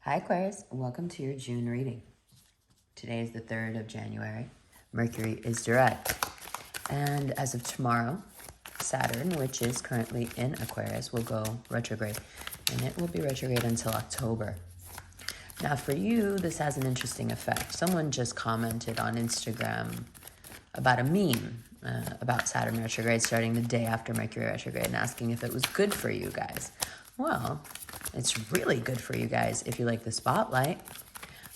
Hi Aquarius, welcome to your June reading. Today is the 3rd of January. Mercury is direct. And as of tomorrow, Saturn, which is currently in Aquarius, will go retrograde. And it will be retrograde until October. Now for you, this has an interesting effect. Someone just commented on Instagram about a meme about Saturn retrograde starting the day after Mercury retrograde and asking if it was good for you guys. Well, it's really good for you guys if you like the spotlight,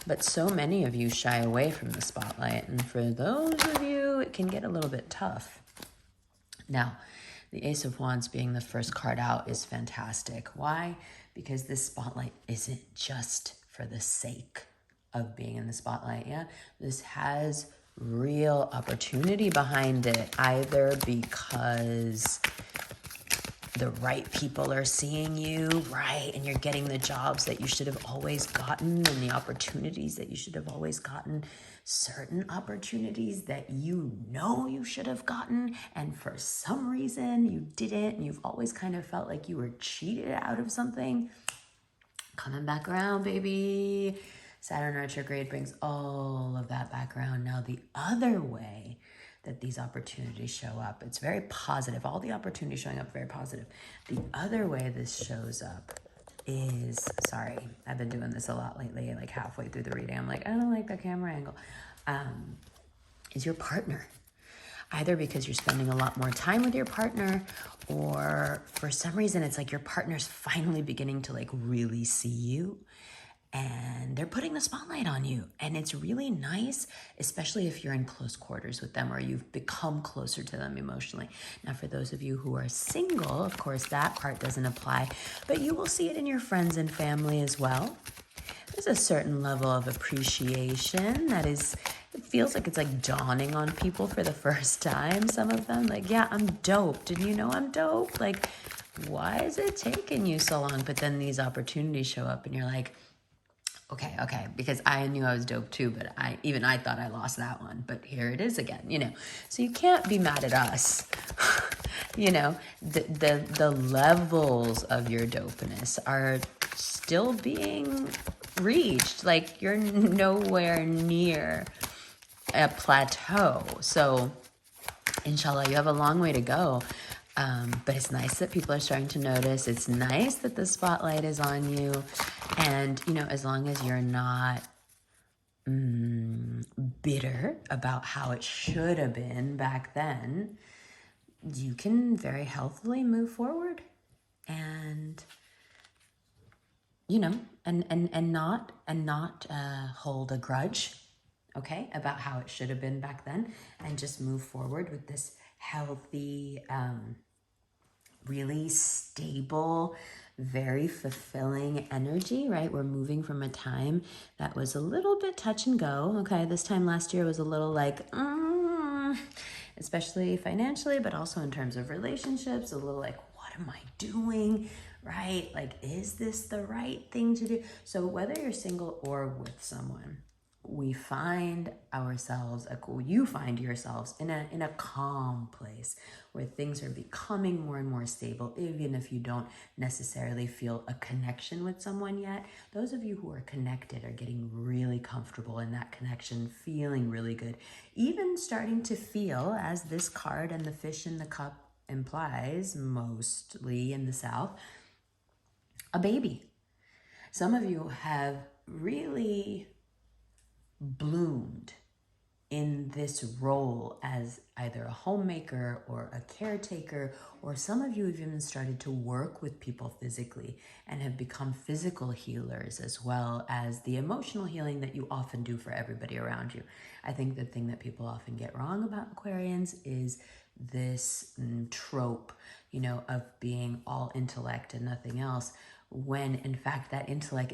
but so many of you shy away from the spotlight, and for those of you, it can get a little bit tough. Now, the Ace of Wands being the first card out is fantastic. Why? Because this spotlight isn't just for the sake of being in the spotlight, yeah? This has real opportunity behind it, either because the right people are seeing you, right? And you're getting the jobs that you should have always gotten and the opportunities that you should have always gotten. Certain opportunities that you know you should have gotten, and for some reason you didn't, and you've always kind of felt like you were cheated out of something. Coming back around, baby. Saturn retrograde brings all of that back around. Now, the other way that these opportunities show up, it's very positive. All the opportunities showing up very positive. The other way this shows up is, sorry, I've been doing this a lot lately, like halfway through the reading. I'm like, I don't like the camera angle. Is your partner. Either because you're spending a lot more time with your partner, or for some reason it's like your partner's finally beginning to like really see you and they're putting the spotlight on you. And it's really nice, especially if you're in close quarters with them or you've become closer to them emotionally. Now, for those of you who are single, of course, that part doesn't apply, but you will see it in your friends and family as well. There's a certain level of appreciation that is, it feels like it's like dawning on people for the first time. Some of them like, yeah, I'm dope. Didn't you know I'm dope? Like, why is it taking you so long? But then these opportunities show up and you're like, okay, because I knew I was dope too, but I thought I lost that one, but here it is again, you know. So you can't be mad at us. You know, the levels of your dopeness are still being reached. Like, you're nowhere near a plateau. So inshallah, you have a long way to go. But it's nice that people are starting to notice. It's nice that the spotlight is on you. And, you know, as long as you're not bitter about how it should have been back then, you can very healthily move forward and, you know, and not hold a grudge, okay, about how it should have been back then, and just move forward with this healthy, really stable, very fulfilling energy, right? We're moving from a time that was a little bit touch and go, okay? This time last year was a little like, especially financially, but also in terms of relationships, a little like, what am I doing, right? Like, is this the right thing to do? So whether you're single or with someone, we find ourselves, you find yourselves in a calm place where things are becoming more and more stable, even if you don't necessarily feel a connection with someone yet. Those of you who are connected are getting really comfortable in that connection, feeling really good, even starting to feel, as this card and the fish in the cup implies, mostly in the South, a baby. Some of you have really bloomed in this role as either a homemaker or a caretaker, or some of you have even started to work with people physically and have become physical healers, as well as the emotional healing that you often do for everybody around you. I think the thing that people often get wrong about Aquarians is this trope, you know, of being all intellect and nothing else, when in fact that intellect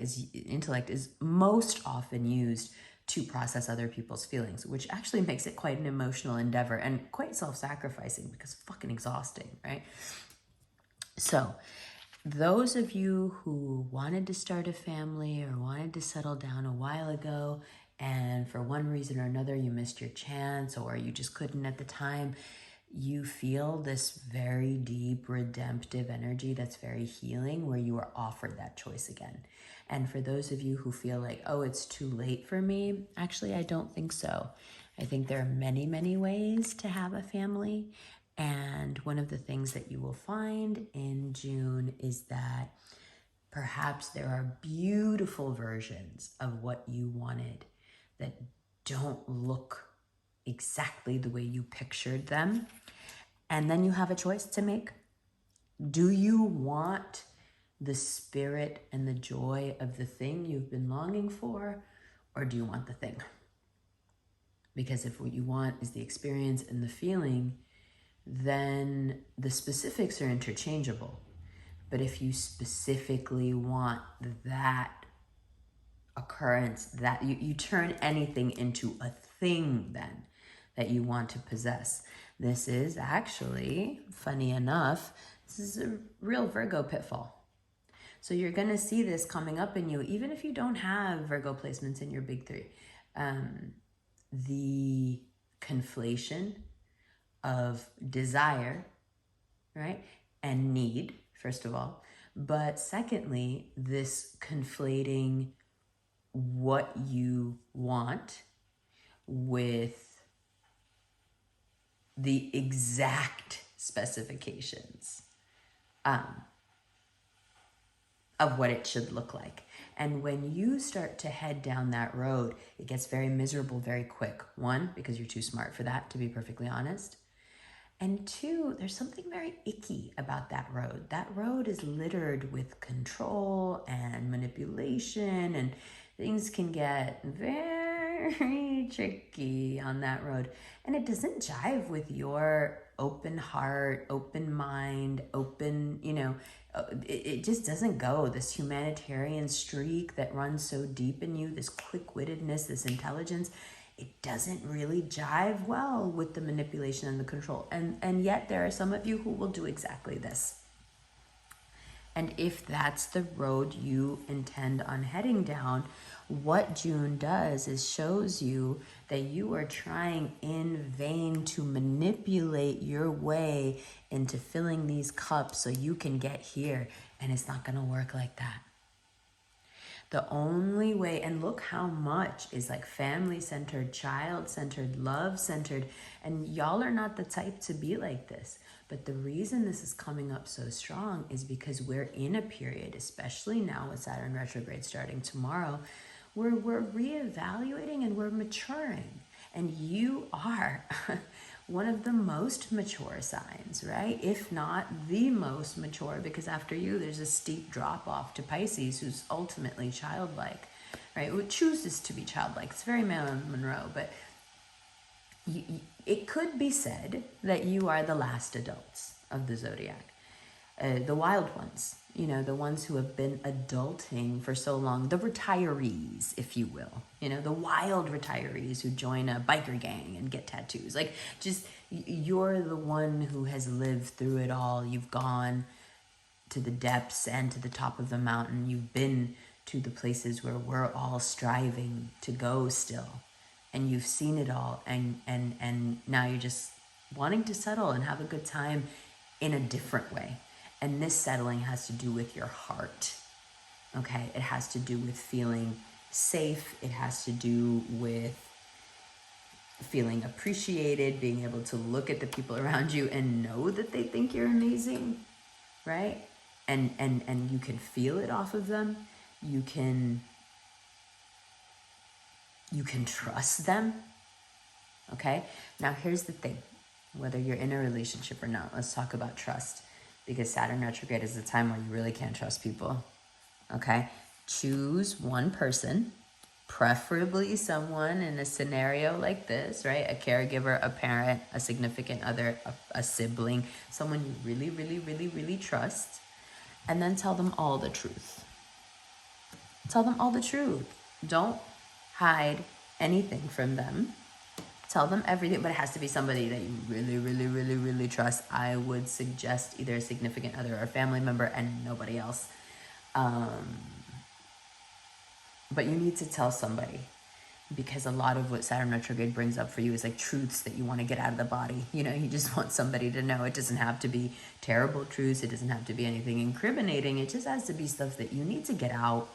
is most often used to process other people's feelings, which actually makes it quite an emotional endeavor and quite self-sacrificing because fucking exhausting, right? So those of you who wanted to start a family or wanted to settle down a while ago, and for one reason or another you missed your chance, or you just couldn't at the time, you feel this very deep redemptive energy that's very healing, where you are offered that choice again. And for those of you who feel like, oh, it's too late for me, actually, I don't think so. I think there are many, many ways to have a family. And one of the things that you will find in June is that perhaps there are beautiful versions of what you wanted that don't look exactly the way you pictured them. And then you have a choice to make. Do you want the spirit and the joy of the thing you've been longing for, or do you want the thing? Because if what you want is the experience and the feeling, then the specifics are interchangeable. But if you specifically want that occurrence, that you turn anything into a thing then that you want to possess. This is actually, funny enough, this is a real Virgo pitfall. So you're going to see this coming up in you, even if you don't have Virgo placements in your big three. The conflation of desire, right, and need, first of all. But secondly, this conflating what you want with the exact specifications of what it should look like. And when you start to head down that road, it gets very miserable very quick. One, because you're too smart for that, to be perfectly honest. And two, there's something very icky about that road. That road is littered with control and manipulation, and things can get very tricky on that road. And it doesn't jive with your open heart, open mind, open, it just doesn't go. This humanitarian streak that runs so deep in you, this quick-wittedness, this intelligence, it doesn't really jive well with the manipulation and the control. And yet there are some of you who will do exactly this. And if that's the road you intend on heading down, what June does is shows you that you are trying in vain to manipulate your way into filling these cups so you can get here. And it's not going to work like that. The only way, and look how much is like family-centered, child-centered, love-centered, and y'all are not the type to be like this. But the reason this is coming up so strong is because we're in a period, especially now with Saturn retrograde starting tomorrow, where we're reevaluating and we're maturing. And you are one of the most mature signs, right? If not the most mature, because after you, there's a steep drop off to Pisces, who's ultimately childlike, right? Who chooses to be childlike. It's very Marilyn Monroe, but it could be said that you are the last adults of the zodiac, the wild ones, the ones who have been adulting for so long, the retirees, if you will, the wild retirees who join a biker gang and get tattoos. Like, just, you're the one who has lived through it all. You've gone to the depths and to the top of the mountain. You've been to the places where we're all striving to go still. And you've seen it all, and now you're just wanting to settle and have a good time in a different way. And this settling has to do with your heart, okay? It has to do with feeling safe. It has to do with feeling appreciated, being able to look at the people around you and know that they think you're amazing, right? And you can feel it off of them. You can trust them, okay? Now, here's the thing. Whether you're in a relationship or not, let's talk about trust, because Saturn retrograde is the time where you really can't trust people, okay? Choose one person, preferably someone in a scenario like this, right? A caregiver, a parent, a significant other, a sibling, someone you really, really, really, really trust, and then tell them all the truth. Tell them all the truth. Don't hide anything from them. Tell them everything, but it has to be somebody that you really, really, really, really trust. I would suggest either a significant other or a family member and nobody else. But you need to tell somebody, because a lot of what Saturn retrograde brings up for you is like truths that you want to get out of the body. You know, you just want somebody to know. It doesn't have to be terrible truths. It doesn't have to be anything incriminating. It just has to be stuff that you need to get out.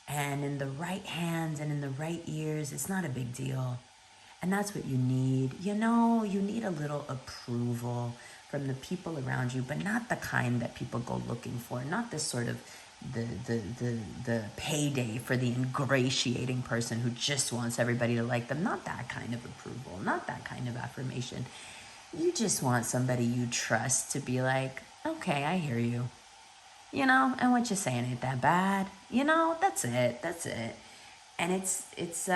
And in the right hands and in the right ears, it's not a big deal. And that's what you need. You know, you need a little approval from the people around you, but not the kind that people go looking for. Not this sort of the payday for the ingratiating person who just wants everybody to like them. Not that kind of approval, not that kind of affirmation. You just want somebody you trust to be like, okay, I hear you. You know, and what you're saying ain't that bad. You know, that's it. And it's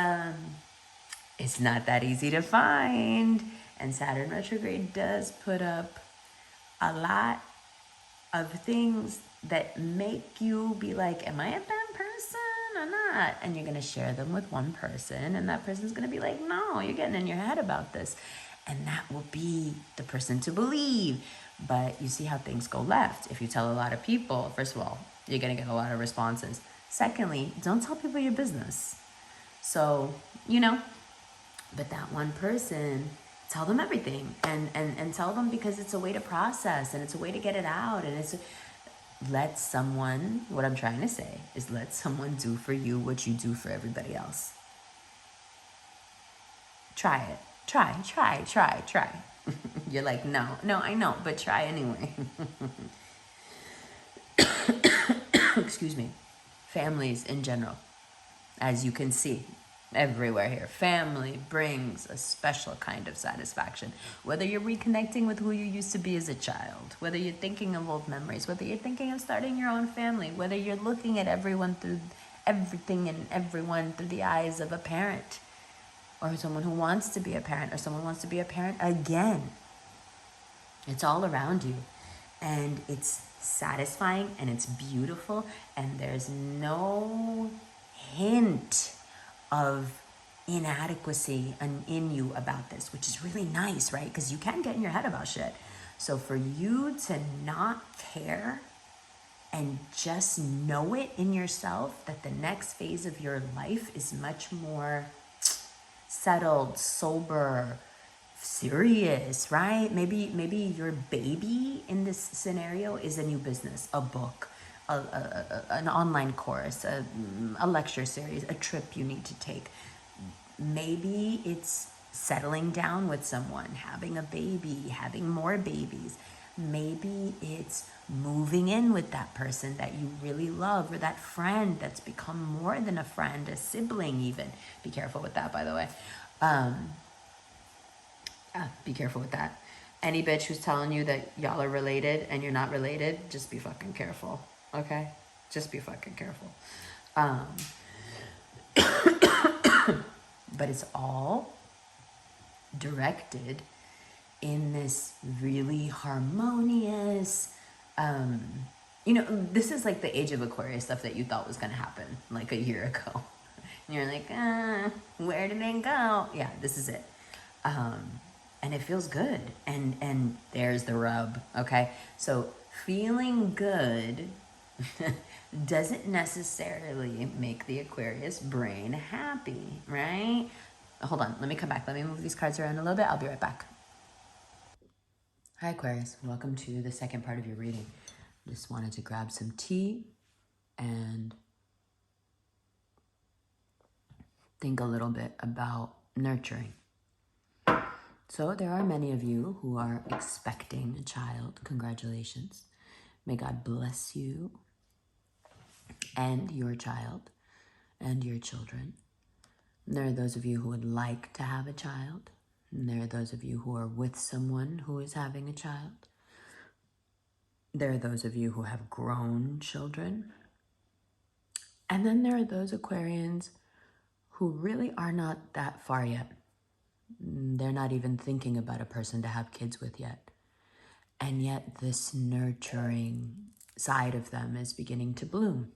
not that easy to find. And Saturn retrograde does put up a lot of things that make you be like, am I a bad person or not? And you're going to share them with one person, and that person's going to be like, no, you're getting in your head about this. And that will be the person to believe. But you see how things go left. If you tell a lot of people, first of all, you're going to get a lot of responses. Secondly, don't tell people your business. So, you know, but that one person, tell them everything and tell them, because it's a way to process and it's a way to get it out. And let someone, what I'm trying to say is let someone do for you what you do for everybody else. Try it. Try. You're like, no, I know, but try anyway. Excuse me. Families in general, as you can see everywhere here, family brings a special kind of satisfaction. Whether you're reconnecting with who you used to be as a child, whether you're thinking of old memories, whether you're thinking of starting your own family, whether you're looking at everyone through everything and everyone through the eyes of a parent, or someone who wants to be a parent, or someone wants to be a parent again. It's all around you, and it's satisfying, and it's beautiful, and there's no hint of inadequacy in you about this, which is really nice, right? Because you can get in your head about shit. So for you to not care and just know it in yourself that the next phase of your life is much more settled, sober, serious, right? Maybe your baby in this scenario is a new business, a book, an online course, a lecture series, a trip you need to take. Maybe it's settling down with someone, having a baby, having more babies. Maybe it's moving in with that person that you really love, or that friend that's become more than a friend, a sibling even. Be careful with that, by the way. Be careful with that. Any bitch who's telling you that y'all are related and you're not related, just be fucking careful, okay? Just be fucking careful. But it's all directed in this really harmonious, you know, this is like the age of Aquarius stuff that you thought was going to happen like a year ago. And you're like, where did it go? Yeah, this is it. And it feels good. And there's the rub, okay? So feeling good doesn't necessarily make the Aquarius brain happy, right? Hold on, let me come back. Let me move these cards around a little bit. I'll be right back. Hi, Aquarius. Welcome to the second part of your reading. Just wanted to grab some tea and think a little bit about nurturing. So there are many of you who are expecting a child. Congratulations. May God bless you and your child and your children. There are those of you who would like to have a child. And there are those of you who are with someone who is having a child. There are those of you who have grown children. And then there are those Aquarians who really are not that far yet. They're not even thinking about a person to have kids with yet. And yet this nurturing side of them is beginning to bloom.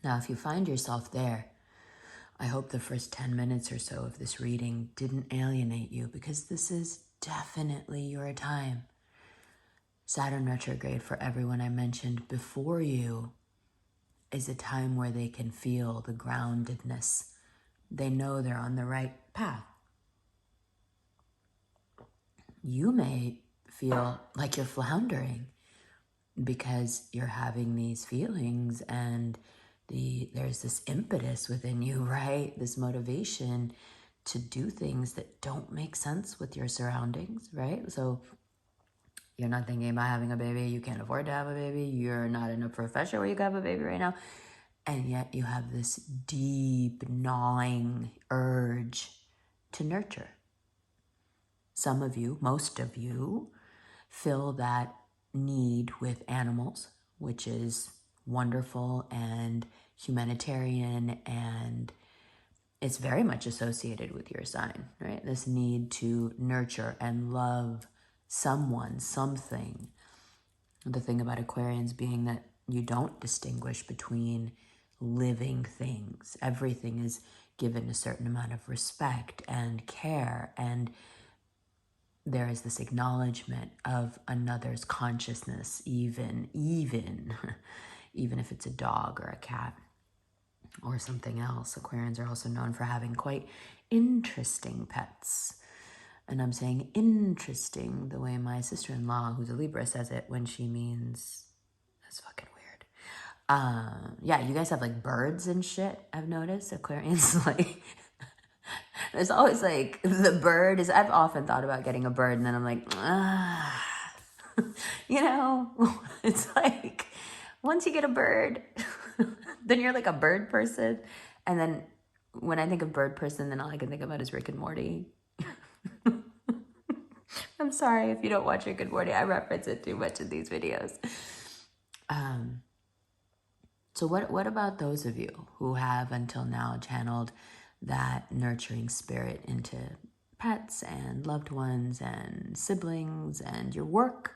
Now, if you find yourself there, I hope the first 10 minutes or so of this reading didn't alienate you, because this is definitely your time. Saturn retrograde, for everyone I mentioned before you, is a time where they can feel the groundedness They know they're on the right path. You may feel like you're floundering because you're having these feelings and there's this impetus within you, right? This motivation to do things that don't make sense with your surroundings, right? So you're not thinking about having a baby. You can't afford to have a baby. You're not in a profession where you can have a baby right now. And yet you have this deep, gnawing urge to nurture. Some of you, most of you, fill that need with animals, which is wonderful and humanitarian, and it's very much associated with your sign, right? This need to nurture and love someone, something. The thing about Aquarians being that you don't distinguish between living things. Everything is given a certain amount of respect and care, and there is this acknowledgement of another's consciousness, even if it's a dog or a cat or something else. Aquarians are also known for having quite interesting pets. And I'm saying interesting the way my sister-in-law, who's a Libra, says it when she means, that's fucking weird. Yeah, you guys have like birds and shit, I've noticed. Aquarians, like, there's always like, the bird is, I've often thought about getting a bird and then I'm like, you know, it's like, once you get a bird, then you're like a bird person. And then when I think of bird person, then all I can think about is Rick and Morty. I'm sorry if you don't watch Rick and Morty. I reference it too much in these videos. So what about those of you who have until now channeled that nurturing spirit into pets and loved ones and siblings and your work?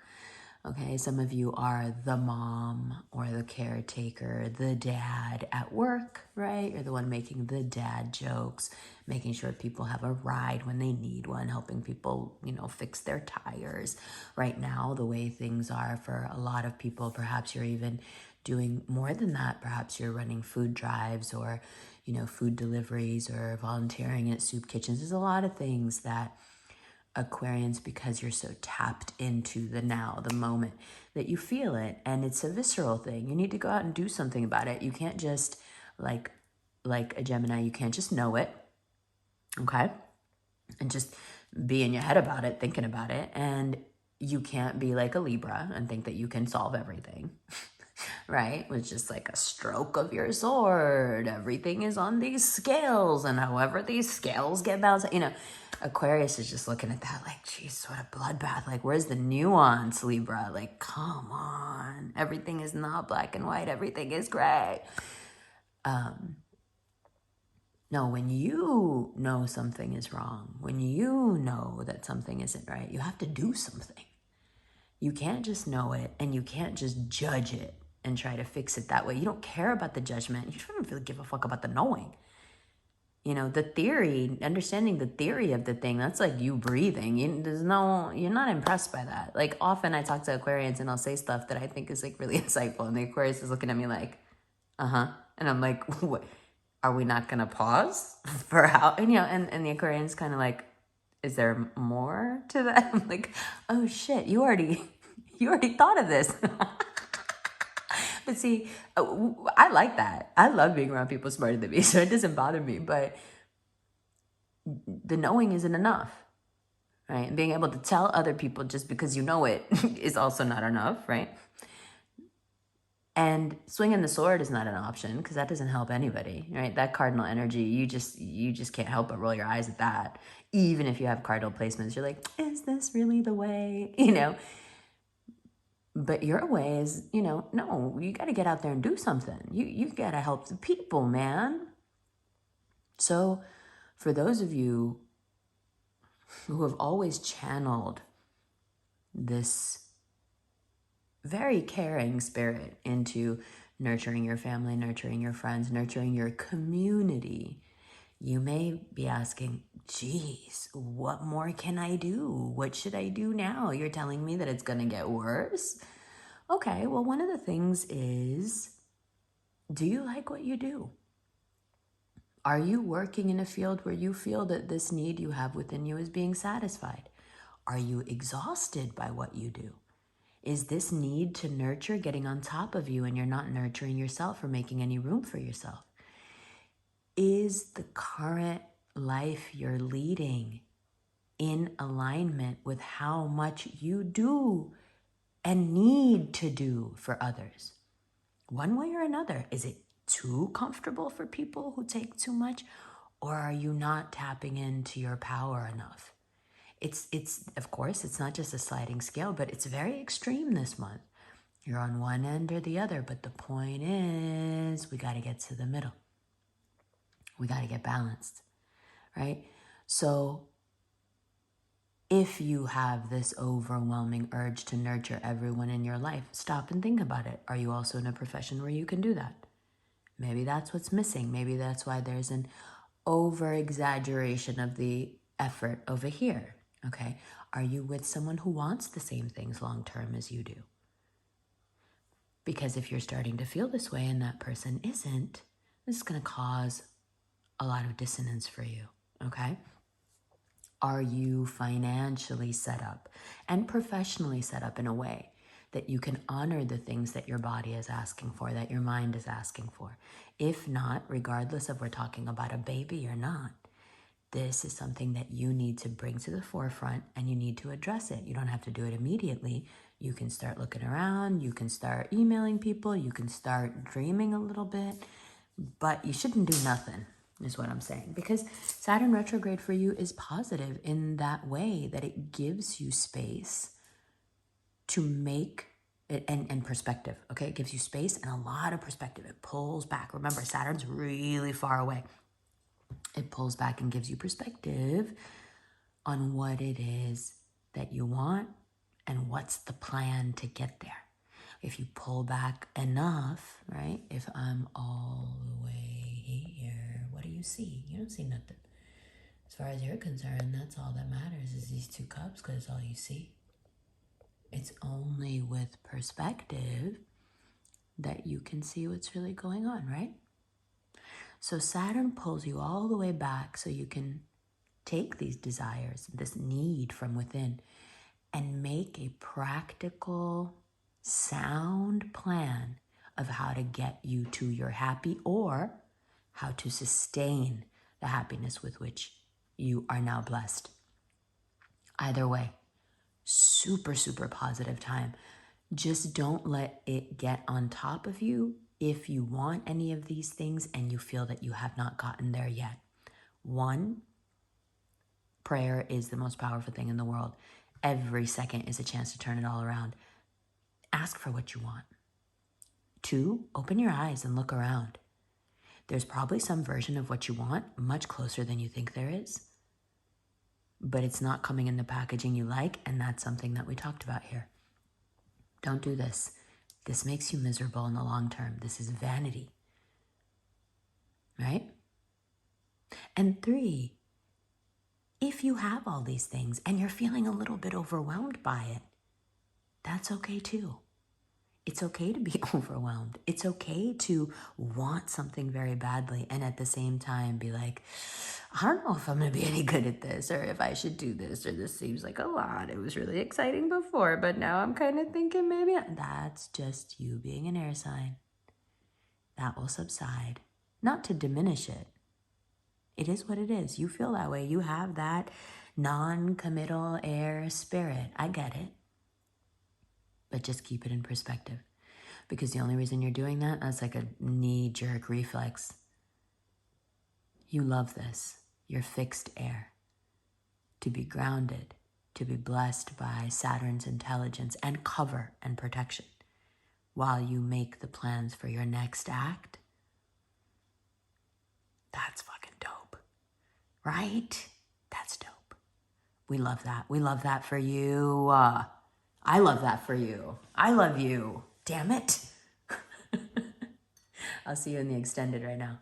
Okay, some of you are the mom or the caretaker, the dad at work, right? You're the one making the dad jokes, making sure people have a ride when they need one, helping people, you know, fix their tires. Right now, the way things are for a lot of people, perhaps you're even doing more than that. Perhaps you're running food drives or, you know, food deliveries or volunteering at soup kitchens. There's a lot of things that Aquarians, because you're so tapped into the now, the moment, that you feel it, and it's a visceral thing. You need to go out and do something about it. You can't just, like a Gemini, you can't just know it, okay? And just be in your head about it, thinking about it. And you can't be like a Libra and think that you can solve everything, right? It's just like a stroke of your sword. Everything is on these scales, and however these scales get balanced, you know, Aquarius is just looking at that like, geez, what a bloodbath. Like, where's the nuance, Libra? Like, come on. Everything is not black and white. Everything is gray. No, when you know something is wrong, when you know that something isn't right, you have to do something. You can't just know it, and you can't just judge it and try to fix it that way. You don't care about the judgment. You don't really give a fuck about the knowing. You know, the theory, understanding the theory of the thing, that's like you breathing. You're not impressed by that. Like, often I talk to Aquarians and I'll say stuff that I think is like really insightful, and the Aquarius is looking at me like, and I'm like, what? Are we not gonna pause for how? And, you know, and the Aquarian's kind of like, is there more to that? I'm like, oh shit, you already thought of this. But see, I like that. I love being around people smarter than me, so it doesn't bother me. But the knowing isn't enough, right? And being able to tell other people just because you know it is also not enough, right? And swinging the sword is not an option, because that doesn't help anybody, right? That cardinal energy, you just can't help but roll your eyes at that. Even if you have cardinal placements, you're like, is this really the way? You know. But your way is, you know, no, you got to get out there and do something. You got to help the people, man. So for those of you who have always channeled this very caring spirit into nurturing your family, nurturing your friends, nurturing your community, you may be asking, geez, what more can I do? What should I do now? You're telling me that it's going to get worse? Okay, well, one of the things is, do you like what you do? Are you working in a field where you feel that this need you have within you is being satisfied? Are you exhausted by what you do? Is this need to nurture getting on top of you and you're not nurturing yourself or making any room for yourself? Is the current life you're leading in alignment with how much you do and need to do for others? One way or another, is it too comfortable for people who take too much? Or are you not tapping into your power enough? It's of course, it's not just a sliding scale, but it's very extreme this month. You're on one end or the other, but the point is we got to get to the middle. We got to get balanced, right? So if you have this overwhelming urge to nurture everyone in your life, stop and think about it. Are you also in a profession where you can do that? Maybe that's what's missing. Maybe that's why there's an over-exaggeration of the effort over here, okay? Are you with someone who wants the same things long-term as you do? Because if you're starting to feel this way and that person isn't, this is going to cause a lot of dissonance for you, okay? Are you financially set up and professionally set up in a way that you can honor the things that your body is asking for, that your mind is asking for? If not, regardless of we're talking about a baby or not, this is something that you need to bring to the forefront and you need to address it. You don't have to do it immediately. You can start looking around, you can start emailing people, you can start dreaming a little bit, but you shouldn't do nothing, is what I'm saying. Because Saturn retrograde for you is positive in that way that it gives you space to make it, and perspective, okay? It gives you space and a lot of perspective. It pulls back. Remember, Saturn's really far away. It pulls back and gives you perspective on what it is that you want and what's the plan to get there. If you pull back enough, right? If I'm all the way here, what do you see? You don't see nothing. As far as you're concerned, that's all that matters is these two cups, because it's all you see. It's only with perspective that you can see what's really going on, right? So Saturn pulls you all the way back so you can take these desires, this need from within, and make a practical, sound plan of how to get you to your happy or how to sustain the happiness with which you are now blessed. Either way, super, super positive time. Just don't let it get on top of you if you want any of these things and you feel that you have not gotten there yet. One, prayer is the most powerful thing in the world. Every second is a chance to turn it all around. Ask for what you want. Two, open your eyes and look around. There's probably some version of what you want much closer than you think there is, but it's not coming in the packaging you like, and that's something that we talked about here. Don't do this. This makes you miserable in the long term. This is vanity, right? And three, if you have all these things and you're feeling a little bit overwhelmed by it, that's okay too. It's okay to be overwhelmed. It's okay to want something very badly and at the same time be like, I don't know if I'm going to be any good at this, or if I should do this, or this seems like a lot. It was really exciting before, but now I'm kind of thinking maybe not. That's just you being an air sign. That will subside. Not to diminish it. It is what it is. You feel that way. You have that non-committal air spirit. I get it. But just keep it in perspective. Because the only reason you're doing that, that's like a knee-jerk reflex. You love this. You're fixed air. To be grounded, to be blessed by Saturn's intelligence and cover and protection while you make the plans for your next act. That's fucking dope. Right? That's dope. We love that. We love that for you. I love that for you. I love you. Damn it. I'll see you in the extended right now.